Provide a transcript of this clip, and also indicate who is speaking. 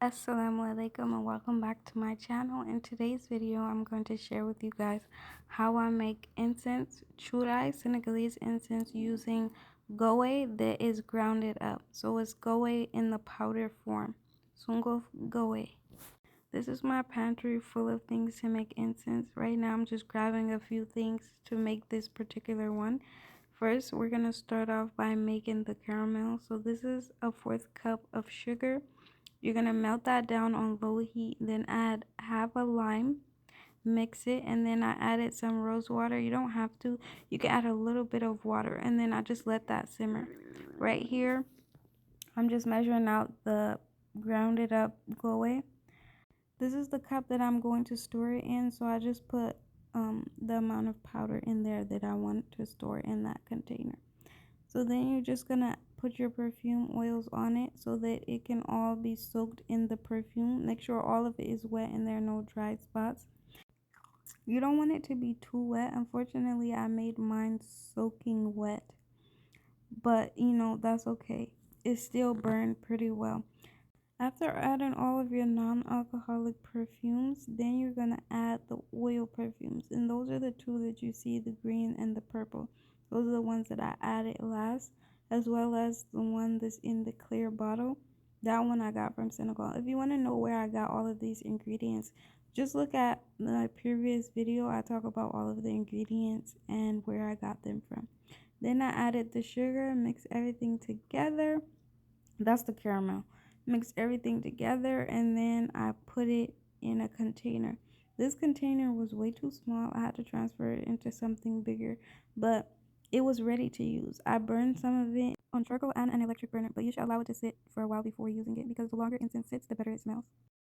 Speaker 1: Assalamu alaikum and welcome back to my channel. In today's video, I'm going to share with you guys how I make incense, Thiouraye, Senegalese incense using Gowe that is grounded up. So it's Gowe in the powder form. Sungo Gowe. This is my pantry full of things to make incense. Right now, I'm just grabbing a few things to make this particular one. First, we're going to start off by making the caramel. So this is a 1/4 cup of sugar. You're going to melt that down on low heat, then add half a lime, mix it, and then I added some rose water. You don't have to. You can add a little bit of water, and then I just let that simmer. Right here, I'm just measuring out the grounded up Gowe. This is the cup that I'm going to store it in, so I just put the amount of powder in there that I want to store in that container. So then you're just gonna put your perfume oils on it so that it can all be soaked in the perfume. Make sure all of it is wet and there are no dry spots. You don't want it to be too wet. Unfortunately, I made mine soaking wet, but you know, that's okay. It still burned pretty well. After adding all of your non-alcoholic perfumes, then you're gonna add the oil perfumes, and those are the two that you see, the green and the purple. Those are the ones that I added last, as well as the one that's in the clear bottle. That one I got from Senegal. If you want to know where I got all of these ingredients, just look at my previous video. I talk about all of the ingredients and where I got them from. Then I added the sugar, mix everything together. That's the caramel. Mix everything together, and then I put it in a container. This container was way too small. I had to transfer it into something bigger, but it was ready to use. I burned some of it on charcoal and an electric burner, but you should allow it to sit for a while before using it because the longer incense sits, the better it smells.